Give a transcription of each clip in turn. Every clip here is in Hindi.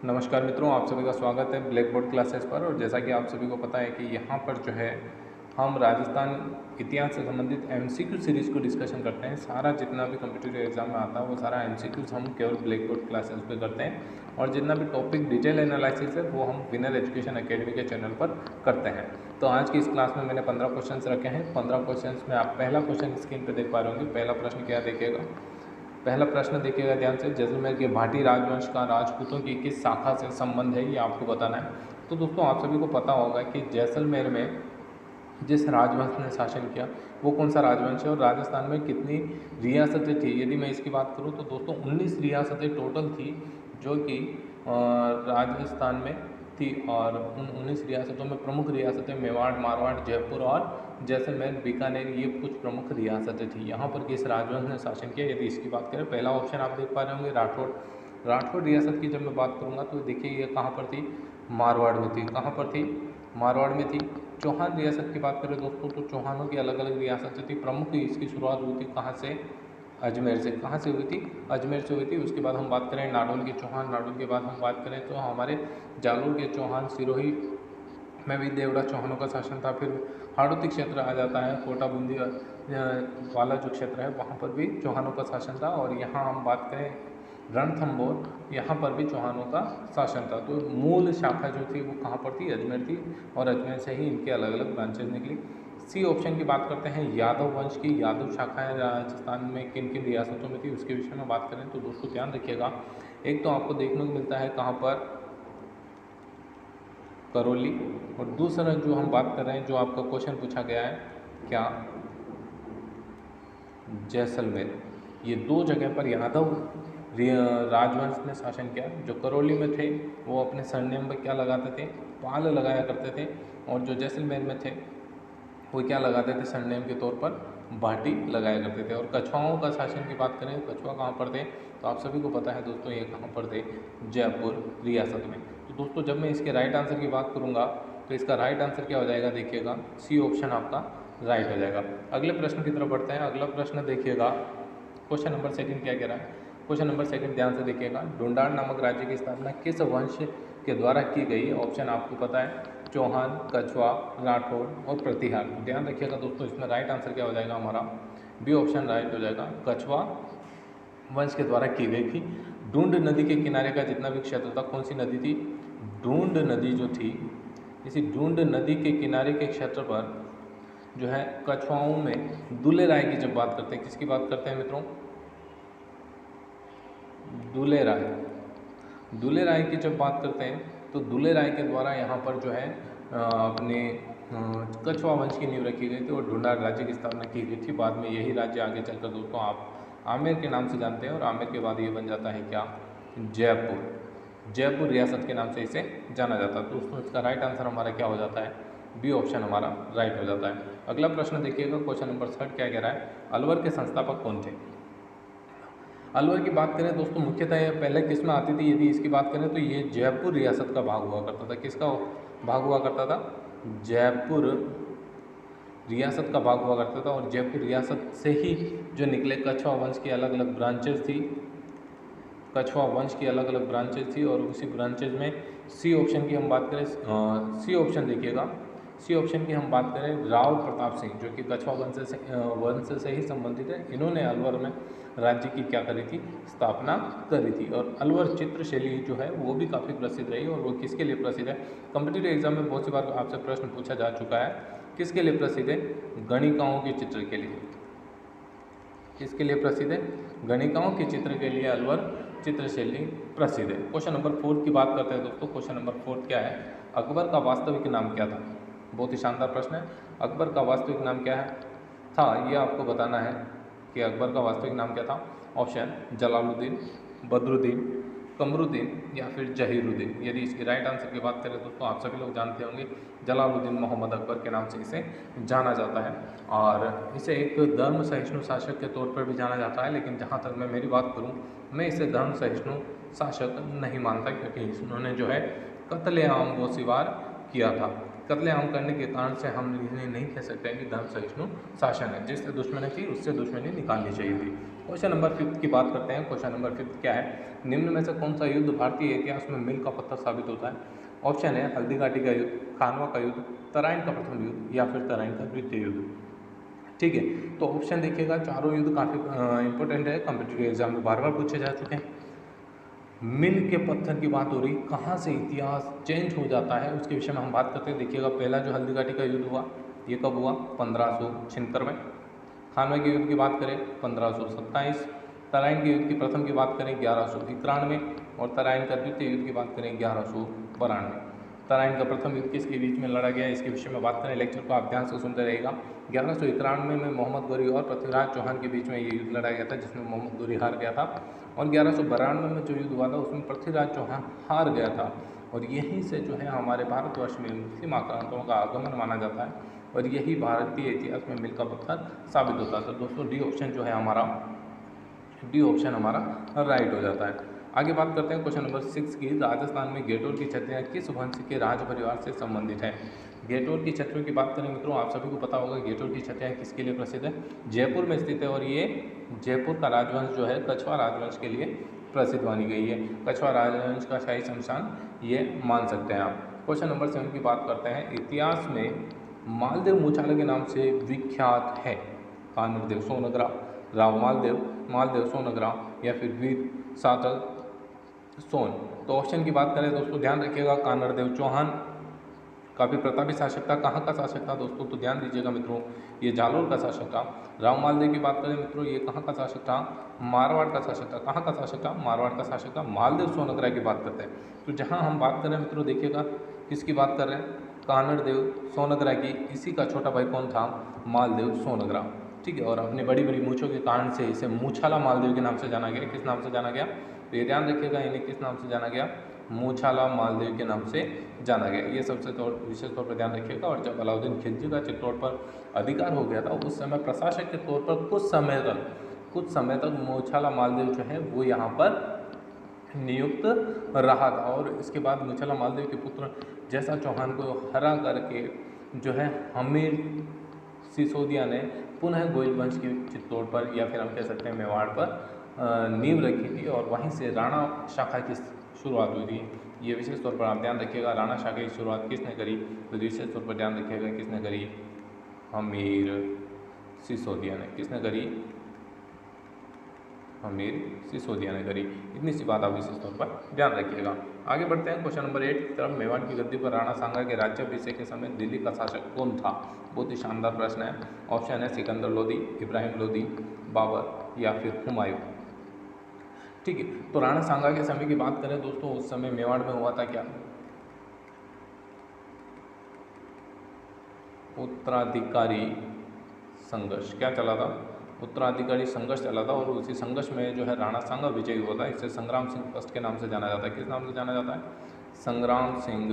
नमस्कार मित्रों, आप सभी का स्वागत है ब्लैक बोर्ड क्लासेस पर। और जैसा कि आप सभी को पता है कि यहाँ पर जो है हम राजस्थान इतिहास से संबंधित एमसीक्यू सीरीज़ को डिस्कशन करते हैं। सारा जितना भी कॉम्पिटिटिव एग्जाम में आता है वो सारा एमसीक्यूज हम केवल ब्लैक बोर्ड क्लासेस पे करते हैं, और जितना भी टॉपिक डिटेल एनालिसिस है वो हम विनर एजुकेशन एकेडमी के चैनल पर करते हैं। तो आज की इस क्लास में मैंने 15 क्वेश्चन रखे हैं। 15 क्वेश्चन में आप पहला क्वेश्चन स्क्रीन पर देख पा रहे होंगे। पहला प्रश्न क्या देखिएगा, पहला प्रश्न देखिएगा ध्यान से। जैसलमेर के भाटी राजवंश का राजपूतों की किस शाखा से संबंध है, ये आपको बताना है। तो दोस्तों आप सभी को पता होगा कि जैसलमेर में जिस राजवंश ने शासन किया वो कौन सा राजवंश है, और राजस्थान में कितनी रियासतें थी। यदि मैं इसकी बात करूँ तो दोस्तों 19 रियासतें टोटल थी जो कि राजस्थान में थी। और उन 19 रियासतों में प्रमुख रियासतें मेवाड़, मारवाड़, जयपुर और जैसलमेर, बीकानेर, ये कुछ प्रमुख रियासतें थी। यहाँ पर किस राजवंश ने शासन किया, यदि इसकी बात करें, पहला ऑप्शन आप देख पा रहे होंगे राठौड़। राठौड़ रियासत की जब मैं बात करूँगा तो देखिए ये कहाँ पर थी, मारवाड़ में थी। कहाँ पर थी, मारवाड़ में थी। चौहान रियासत की बात करें दोस्तों तो चौहानों की अलग अलग रियासतें थी। प्रमुख इसकी शुरुआत हुई थी कहाँ से, अजमेर से। कहाँ से हुई थी, अजमेर से हुई थी। उसके बाद हम बात करें नाडोल के चौहान, नाडोल के बाद हम बात करें तो हमारे जालोर के चौहान, सिरोही में भी देवड़ा चौहानों का शासन था। फिर हाड़ौती क्षेत्र आ जाता है, कोटा बूंदी वाला जो क्षेत्र है वहाँ पर भी चौहानों का शासन था। और यहाँ हम बात करें रणथंभौर, यहाँ पर भी चौहानों का शासन था। तो मूल शाखा जो थी वो कहाँ पर थी, अजमेर थी, और अजमेर से ही इनके अलग अलग ब्रांचेज निकली। सी ऑप्शन की बात करते हैं, यादव वंश की यादव शाखाएं राजस्थान में किन किन रियासतों में थी, उसके विषय में बात करें तो दोस्तों ध्यान रखिएगा। एक तो आपको देखने को मिलता है कहाँ पर, करौली, और दूसरा जो हम बात कर रहे हैं, जो आपका क्वेश्चन पूछा गया है क्या, जैसलमेर। ये दो जगह पर यादव राजवंश ने शासन किया। जो करौली में थे वो अपने सरनेम पर क्या लगाते थे, पाल लगाया करते थे, और जो जैसलमेर में थे वो क्या लगाते थे, सरनेम के तौर पर भाटी लगाया करते थे। और कछुआओं का शासन की बात करें, कछुआ कहाँ पर थे, तो आप सभी को पता है दोस्तों ये कहाँ पर थे, जयपुर रियासत में। तो दोस्तों जब मैं इसके राइट आंसर की बात करूँगा तो इसका राइट आंसर क्या हो जाएगा, देखिएगा सी ऑप्शन आपका राइट हो जाएगा। अगले प्रश्न की तरफ बढ़ते हैं। अगला प्रश्न देखिएगा, क्वेश्चन नंबर सेकंड क्या कह रहा है। क्वेश्चन नंबर सेकंड ध्यान से देखिएगा, ढूंढाड़ नामक राज्य की स्थापना किस वंश के द्वारा की गई। ऑप्शन आपको पता है, चौहान, कछुआ, राठौड़ और प्रतिहार। ध्यान रखिएगा दोस्तों, इसमें राइट आंसर क्या हो जाएगा हमारा, बी ऑप्शन राइट हो जाएगा, कछुआ वंश के द्वारा की गई थी। ढूंढ नदी के किनारे का जितना भी क्षेत्र था, कौन सी नदी थी, ढूंढ नदी जो थी, इसी ढूंढ नदी के किनारे के क्षेत्र पर जो है कछुआओं में दुले राय की जब बात करते हैं, किसकी बात करते हैं मित्रों, दुले राय। दुले राय की जब बात करते हैं तो दुले राय के द्वारा यहाँ पर जो है अपने कछुआ वंश की नींव रखी गई थी और ढूंढाड़ राज्य की स्थापना की गई थी। बाद में यही राज्य आगे चलकर दोस्तों आप आमेर के नाम से जानते हैं, और आमेर के बाद ये बन जाता है क्या, जयपुर। जयपुर रियासत के नाम से इसे जाना जाता है। दोस्तों इसका राइट आंसर हमारा क्या हो जाता है, बी ऑप्शन हमारा राइट हो जाता है। अगला प्रश्न देखिएगा, क्वेश्चन नंबर 3 क्या कह रहा है, अलवर के संस्थापक कौन थे। अलवर की बात करें दोस्तों, मुख्यतः ये पहले किस में आती थी, यदि इसकी बात करें तो ये जयपुर रियासत का भाग हुआ करता था। किसका भाग हुआ करता था, जयपुर रियासत का भाग हुआ करता था। और जयपुर रियासत से ही जो निकले कछुआ वंश की अलग अलग ब्रांचेज थी, कछुआ वंश की अलग अलग ब्रांचेज थी। और उसी ब्रांचेज में सी ऑप्शन की हम बात करें, सी ऑप्शन देखिएगा, सी ऑप्शन की हम बात करें, राव प्रताप सिंह, जो कि कछुआ वंश से ही संबंधित है, इन्होंने अलवर में राज्य की क्या करी थी, स्थापना करी थी। और अलवर चित्रशैली जो है वो भी काफ़ी प्रसिद्ध रही, और वो किसके लिए प्रसिद्ध है, कॉम्पिटिटिव एग्जाम में बहुत सी बार आपसे प्रश्न पूछा जा चुका है, किसके लिए प्रसिद्ध है, गणिकाओं के चित्र के लिए। किसके लिए प्रसिद्ध है, गणिकाओं के चित्र के लिए अलवर चित्रशैली प्रसिद्ध है। क्वेश्चन नंबर 4 की बात करते हैं दोस्तों। क्वेश्चन नंबर 4 क्या है, अकबर का वास्तविक नाम क्या था। बहुत ही शानदार प्रश्न है, अकबर का वास्तविक नाम क्या है था, ये आपको बताना है कि अकबर का वास्तविक नाम क्या था। ऑप्शन जलालुद्दीन, बदरुद्दीन, कमरुद्दीन या फिर जहीरुद्दीन। यदि इसकी राइट आंसर की बात करें दोस्तों, आप सभी लोग जानते होंगे जलालुद्दीन मोहम्मद अकबर के नाम से इसे जाना जाता है, और इसे एक धर्म सहिष्णु शासक के तौर पर भी जाना जाता है। लेकिन जहाँ तक मैं मेरी बात करूँ, मैं इसे धर्म सहिष्णु शासक नहीं मानता, क्योंकि इन्होंने जो है कत्लेआम गोशीवार किया था। कत्लेआम करने के कारण से हम इन्हें नहीं कह सकते हैं कि धर्म सहिष्णु शासन है। जिससे दुश्मनी थी उससे दुश्मनी निकालनी चाहिए थी। क्वेश्चन नंबर 5 की बात करते हैं। क्वेश्चन नंबर 5 क्या है, निम्न में से कौन सा युद्ध भारतीय इतिहास में मील का पत्थर साबित होता है? ऑप्शन है हल्दी घाटी का युद्ध, खानवा का युद्ध, तराइन का प्रथम युद्ध या फिर तराइन का द्वितीय युद्ध। ठीक है, तो ऑप्शन देखिएगा, चारों युद्ध काफ़ी इंपॉर्टेंट है, कॉम्पिटिटिव एग्जाम में बार बार पूछे जा चुके हैं। मील के पत्थर की बात हो रही, कहाँ से इतिहास चेंज हो जाता है उसके विषय में हम बात करते हैं। देखिएगा, पहला जो हल्दी घाटी का युद्ध हुआ ये कब हुआ? 1576 में। खानवा के युद्ध की बात करें 1527, तराइन के युद्ध की प्रथम की बात करें 1191 और तराइन का द्वितीय युद्ध की बात करें 1192। तराइन का प्रथम युद्ध किसके बीच में लड़ा गया, इसके विषय में बात करें। लेक्चर को आप ध्यान से सुनते रहिएगा। 1191 में मोहम्मद गौरी और पृथ्वीराज चौहान के बीच में ये युद्ध लड़ा गया था, जिसमें मोहम्मद गौरी हार गया था। और 1192 में जो युद्ध हुआ था उसमें पृथ्वीराज चौहान हार गया था। और यहीं से जो है हमारे भारतवर्ष में मुस्लिम आक्रांताओं का आगमन माना जाता है और यही भारतीय इतिहास में मील का पत्थर साबित होता है। तो दोस्तों डी ऑप्शन जो है हमारा, डी ऑप्शन हमारा राइट हो जाता है। आगे बात करते हैं क्वेश्चन नंबर 6 की। राजस्थान में गेटोर की छत्रियाँ किस वंश के राज परिवार से संबंधित है? गेटोर की छत्रियों की बात करें मित्रों, आप सभी को पता होगा गेटोर की छत्रियाँ किसके लिए प्रसिद्ध है? जयपुर में स्थित है और ये जयपुर का राजवंश जो है कछवा राजवंश के लिए प्रसिद्ध मानी गई है। कछवा राजवंश का शाही शमशान ये मान सकते हैं आप। क्वेश्चन नंबर 7 की बात करते हैं। इतिहास में मालदेव मुछाला के नाम से विख्यात है? कानरदेव सोनग्रा, राव मालदेव सोनग्रा या फिर वीर सातल सोन। तो ऑप्शन की बात करें दोस्तों, ध्यान रखिएगा, कानरदेव चौहान काफ़ी प्रतापी शासक था। कहाँ का शासक था दोस्तों? तो ध्यान दीजिएगा मित्रों, ये जालोर का शासक था। राव मालदेव की बात करें मित्रों, ये कहाँ का शासक था? मारवाड़ का शासक था। कहाँ का शासक था? मारवाड़ का शासक था। मालदेव सोनग्रा की बात करते हैं, तो जहाँ हम बात करें मित्रों, देखिएगा किसकी बात कर रहे हैं? कानरदेव सोनग्रा की। इसी का छोटा भाई कौन था? मालदेव सोनग्रा। ठीक है, और अपनी बड़ी बड़ी मूँछों के कारण से इसे मूछाला मालदेव के नाम से जाना गया। किस नाम से जाना गया? तो ये ध्यान रखिएगा, इन्हें किस नाम से जाना गया? मूछाला मालदेव के नाम से जाना गया। ये सबसे विशेष तौर पर ध्यान रखिएगा। और जब अलाउद्दीन खिलजी का चित्तौड़ पर अधिकार हो गया था, उस समय प्रशासक के तौर पर कुछ समय तक मूछाला मालदेव जो है वो यहाँ पर नियुक्त रहा था। और इसके बाद मूछाला मालदेव के पुत्र जैसा चौहान को हरा करके जो है हमीर सिसोदिया ने पुनः गोइल वंश के चित्तौड़ पर, या फिर हम कह सकते हैं मेवाड़ पर नींव रखी थी और वहीं से राणा शाखा की शुरुआत हुई थी। ये विशेष तौर पर आप ध्यान रखिएगा, राणा शाखा की शुरुआत किसने करी? तो विशेष तौर पर ध्यान रखिएगा, किसने करी? हमीर सिसोदिया ने। किसने करी? हमीर सिसोदिया ने करी। इतनी सी बात आप विशेष तौर पर ध्यान रखिएगा। आगे बढ़ते हैं क्वेश्चन नंबर 8 की तरफ। मेवाड़ की गद्दी पर राणा सांगा के राज्याभिषेक के समय दिल्ली का शासक कौन था? बहुत ही शानदार प्रश्न है। ऑप्शन है सिकंदर लोदी, इब्राहिम लोदी, बाबर या फिर हुमायूं। ठीक है, तो राणा सांगा के समय की बात करें दोस्तों, उस समय मेवाड़ में हुआ था क्या? उत्तराधिकारी संघर्ष। क्या चला था? उत्तराधिकारी संघर्ष चला था। और उसी संघर्ष में जो है राणा सांगा विजयी हुआ था। इसे संग्राम सिंह फर्स्ट के नाम से जाना जाता है। किस नाम से जाना जाता है? संग्राम सिंह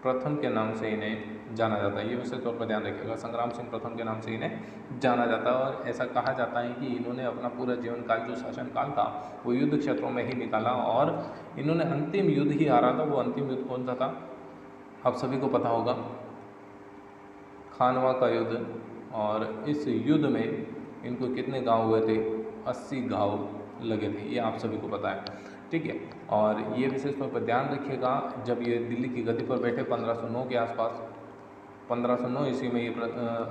प्रथम के नाम से इन्हें जाना जाता है। ये विशेष तौर पर ध्यान रखिएगा, संग्राम सिंह प्रथम के नाम से इन्हें जाना जाता है। और ऐसा कहा जाता है कि इन्होंने अपना पूरा जीवन काल, जो शासन काल था, वो युद्ध क्षेत्रों में ही निकाला और इन्होंने अंतिम युद्ध ही हारा था। वो अंतिम युद्ध कौन सा था? आप सभी को पता होगा, खानवा का युद्ध। और इस युद्ध में इनको कितने गांव हुए थे? 80 गांव लगे थे, ये आप सभी को पता है। ठीक है, और ये विशेष तौर पर ध्यान रखिएगा, जब ये दिल्ली की गद्दी पर बैठे 1509 के आसपास, 1509 ईस्वी में ये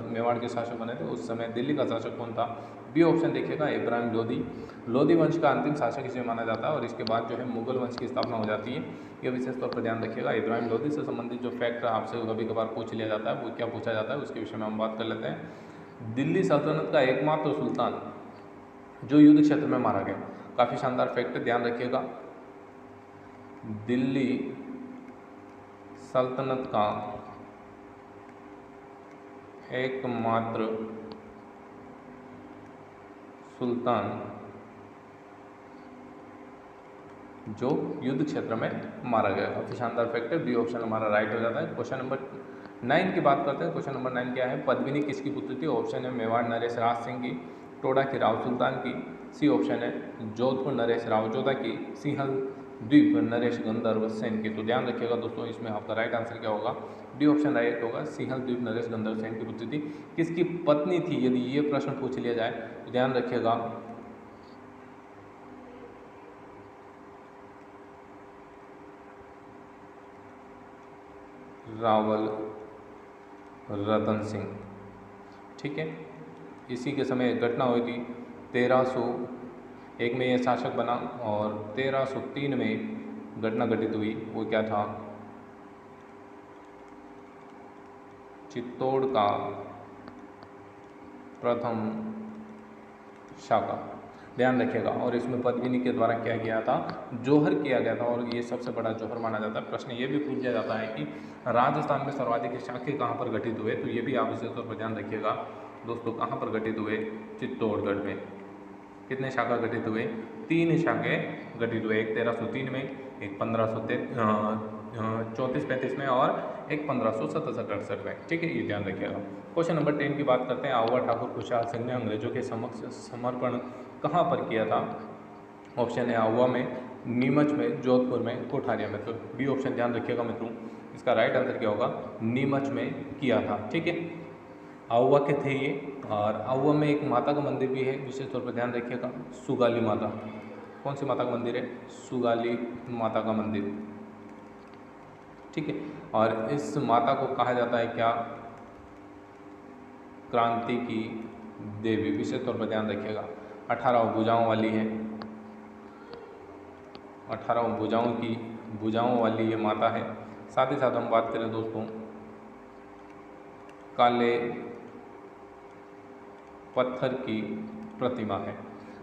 मेवाड़ के शासक बने थे। उस समय दिल्ली का शासक कौन था? बी ऑप्शन देखिएगा, इब्राहिम लोदी। लोदी वंश का अंतिम शासक इसे माना जाता है और इसके बाद जो है मुगल वंश की स्थापना हो जाती है। ये विशेष तौर पर ध्यान रखिएगा। इब्राहिम लोदी से संबंधित जो फैक्ट आपसे कभी कभार पूछ लिया जाता है, वो क्या पूछा जाता है उसके विषय में हम बात कर लेते हैं। दिल्ली सल्तनत का एकमात्र सुल्तान जो युद्ध क्षेत्र में मारा गया, काफ़ी शानदार फैक्ट, ध्यान रखिएगा। दिल्ली सल्तनत का एकमात्र सुल्तान जो युद्ध क्षेत्र में मारा गया, काफ़ी शानदार फैक्ट है। बी ऑप्शन हमारा राइट हो जाता है। क्वेश्चन नंबर 9 की बात करते हैं। क्वेश्चन नंबर 9 क्या है? पद्मिनी किसकी पुत्री थी? ऑप्शन है मेवाड़ नरेश राज सिंह की, टोडा की राव सुल्तान की। सी ऑप्शन है जोधपुर नरेश राव जोधा की, द्वीप नरेश गंधर्व सेन की। तो ध्यान रखिएगा दोस्तों, इसमें आपका राइट आंसर क्या होगा, डी ऑप्शन राइट होगा। सिंहल द्वीप नरेश गंधर्व सेन की पुत्री थी। किसकी पत्नी थी, यदि ये प्रश्न पूछ लिया जाए तो ध्यान रखिएगा रावल रतन सिंह। ठीक है, इसी के समय एक घटना हुई थी 1301 में यह शासक बना और 1303 में घटना घटित हुई। वो क्या था, चित्तौड़ का प्रथम शाका। ध्यान रखिएगा। और इसमें पद्मिनी के द्वारा क्या किया था, जोहर किया गया था और ये सबसे बड़ा जोहर माना जाता है। प्रश्न ये भी पूछ लिया जाता है कि राजस्थान में सर्वाधिक शाखे कहाँ पर घटित हुए, तो ये भी आप विशेष तौर पर ध्यान रखिएगा दोस्तों। कहाँ पर घटित हुए, चित्तौड़गढ़ में। कितने शाखा घटित हुए, 3 शाखे घटित हुए। एक 1303 में, एक 1534-35 में और एक 1567-68 में। ठीक है, ये ध्यान रखिएगा। क्वेश्चन नंबर 10 की बात करते हैं। आहुआ ठाकुर खुशहाल सिंह ने अंग्रेजों के समक्ष समर्पण कहाँ पर किया था। ऑप्शन है आहुआ में, नीमच में, जोधपुर में, कोठारिया में। तो बी ऑप्शन ध्यान रखिएगा मित्रों, इसका राइट आंसर क्या होगा, नीमच में किया था। ठीक है, आहुआ के थे ये। और आहुआ में एक माता का मंदिर भी है, विशेष तौर पर ध्यान रखिएगा, सुगाली माता। कौन सी माता का मंदिर है, सुगाली माता का मंदिर। ठीक है, और इस माता को कहा जाता है क्या, क्रांति की देवी। विशेष तौर पर ध्यान रखिएगा, 18 भुजाओं वाली है, 18 भुजाओं वाली ये माता है। साथ ही साथ हम बात करें दोस्तों, काले पत्थर की प्रतिमा है।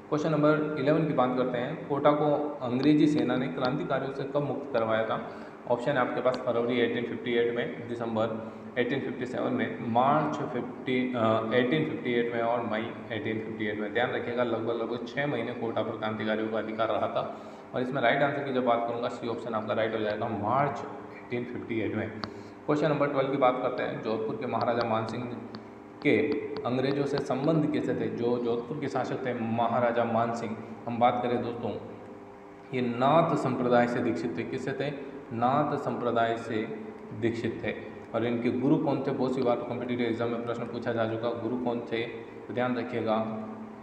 क्वेश्चन नंबर 11 की बात करते हैं। कोटा को अंग्रेजी सेना ने क्रांतिकारियों से कब मुक्त करवाया था। ऑप्शन है आपके पास फरवरी 1858 में, दिसंबर 1857 में, मार्च 1858 में और मई 1858 में। ध्यान रखिएगा लगभग 6 महीने कोटा पर क्रांतिकारियों का अधिकार रहा था। और इसमें राइट आंसर की जब बात करूँगा, सी ऑप्शन आपका राइट हो जाएगा, मार्च 1858 में। क्वेश्चन नंबर 12 की बात करते हैं। जोधपुर के महाराजा मानसिंह के अंग्रेजों से संबंध कैसे थे। जो जोधपुर के शासक थे महाराजा मानसिंह, हम बात करें दोस्तों, ये नाथ संप्रदाय से दीक्षित थे। किससे थे, नाथ संप्रदाय से दीक्षित थे। और इनके गुरु कौन थे, बहुत सी बार कॉम्पिटिटिव एग्जाम में प्रश्न पूछा जा चुका, गुरु कौन थे, तो ध्यान रखिएगा,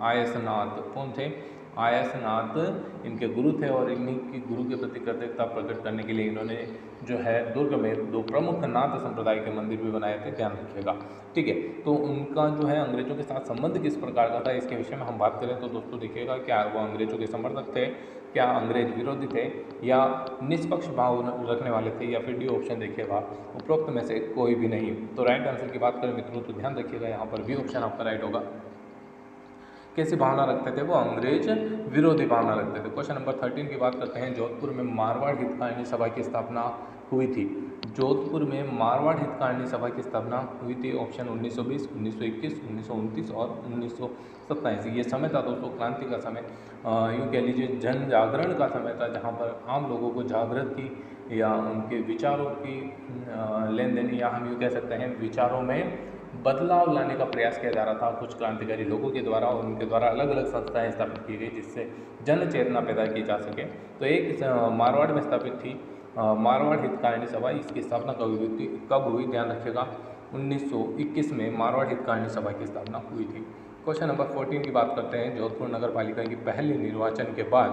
आयसनाथ। कौन थे, आयसनाथ इनके गुरु थे। और इन्हीं की गुरु के प्रति कृतज्ञता प्रकट करने के लिए इन्होंने जो है दुर्ग में 2 प्रमुख नाथ संप्रदाय के मंदिर भी बनाए थे। ध्यान रखिएगा। ठीक है, तो उनका जो है अंग्रेजों के साथ संबंध किस प्रकार का था, इसके विषय में हम बात करें तो दोस्तों देखिएगा, क्या वो अंग्रेजों के समर्थक थे, क्या अंग्रेज विरोधी थे, या निष्पक्ष भाव रखने वाले थे, या फिर डी ऑप्शन देखिएगा, उपरोक्त में से कोई भी नहीं। तो राइट आंसर की बात करें मित्रों तो ध्यान रखिएगा, यहाँ पर बी ऑप्शन आपका राइट होगा। कैसी भावना रखते थे वो, अंग्रेज विरोधी भावना रखते थे। क्वेश्चन नंबर 13 की बात करते हैं। जोधपुर में मारवाड़ हितकारिणी सभा की स्थापना हुई थी। जोधपुर में मारवाड़ हितकारिणी सभा की स्थापना हुई थी। ऑप्शन 1920, 1921, 1929 और 1927। ये समय था दोस्तों क्रांति का समय, यूँ कह लीजिए जन जागरण का समय था, जहाँ पर आम लोगों को जागृत की या उनके विचारों की लेन देन, या हम यूँ कह सकते हैं विचारों में बदलाव लाने का प्रयास किया जा रहा था कुछ क्रांतिकारी लोगों के द्वारा। और उनके द्वारा अलग अलग संस्थाएं स्थापित की गई जिससे जन चेतना पैदा की जा सके। तो एक मारवाड़ में स्थापित थी मारवाड़ हितकारिणी सभा। इसकी स्थापना कब हुई, ध्यान रखिएगा, 1921 में मारवाड़ हितकारिणी सभा की स्थापना हुई थी। क्वेश्चन नंबर 14 की बात करते हैं। जोधपुर नगर पालिका की पहले निर्वाचन के बाद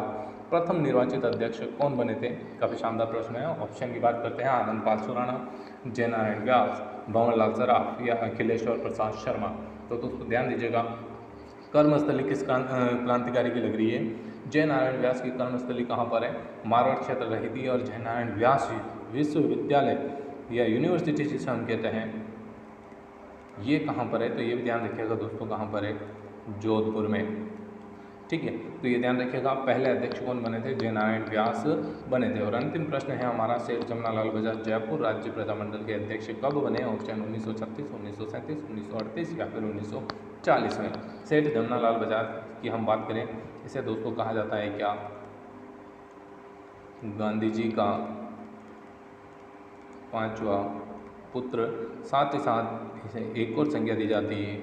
प्रथम निर्वाचित अध्यक्ष कौन बने थे। काफ़ी शानदार प्रश्न है। ऑप्शन की बात करते हैं, आनंद पाल सुराणा, जयनारायण व्यास, भंवरलाल सराफ या अखिलेश्वर प्रसाद शर्मा। तो दोस्तों ध्यान दीजिएगा, कर्मस्थली किस क्रांतिकारी की लग रही है, जयनारायण व्यास की कर्मस्थली कहाँ पर है, मारवाड़ क्षेत्र रही थी। और जयनारायण व्यास विश्वविद्यालय या यूनिवर्सिटी जिसे हम कहते हैं, ये कहाँ पर है, तो ये भी ध्यान रखिएगा दोस्तों, कहाँ पर है, जोधपुर में। ठीक है, तो ये ध्यान रखिएगा, पहले अध्यक्ष कौन बने थे, जयनारायण व्यास बने थे। और अंतिम प्रश्न है हमारा, सेठ जमनालाल बजाज जयपुर राज्य प्रजामंडल के अध्यक्ष कब बने। ऑप्शन 1936, 1937, 1938 या फिर 1940 में। सेठ जमनालाल बजाज की हम बात करें, इसे दोस्तों कहा जाता है क्या, गांधी जी का 5वां पुत्र। साथ ही साथ इसे एक और संज्ञा दी जाती है,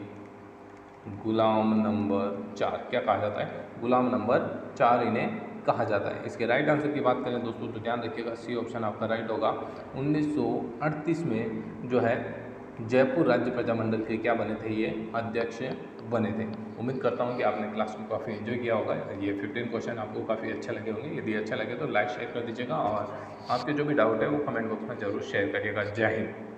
गुलाम नंबर 4। क्या कहा जाता है, गुलाम नंबर 4 इन्हें कहा जाता है। इसके राइट आंसर की बात करें दोस्तों तो ध्यान रखिएगा सी ऑप्शन आपका राइट होगा। 1938 में जो है जयपुर राज्य प्रजामंडल के क्या बने थे, ये अध्यक्ष बने थे। उम्मीद करता हूँ कि आपने क्लास को काफ़ी एंजॉय किया होगा। ये 15 क्वेश्चन आपको काफ़ी अच्छे लगे होंगे। यदि अच्छा लगे तो लाइक शेयर कर दीजिएगा और आपके जो भी डाउट है वो कमेंट बॉक्स में जरूर शेयर करिएगा। जय हिंद।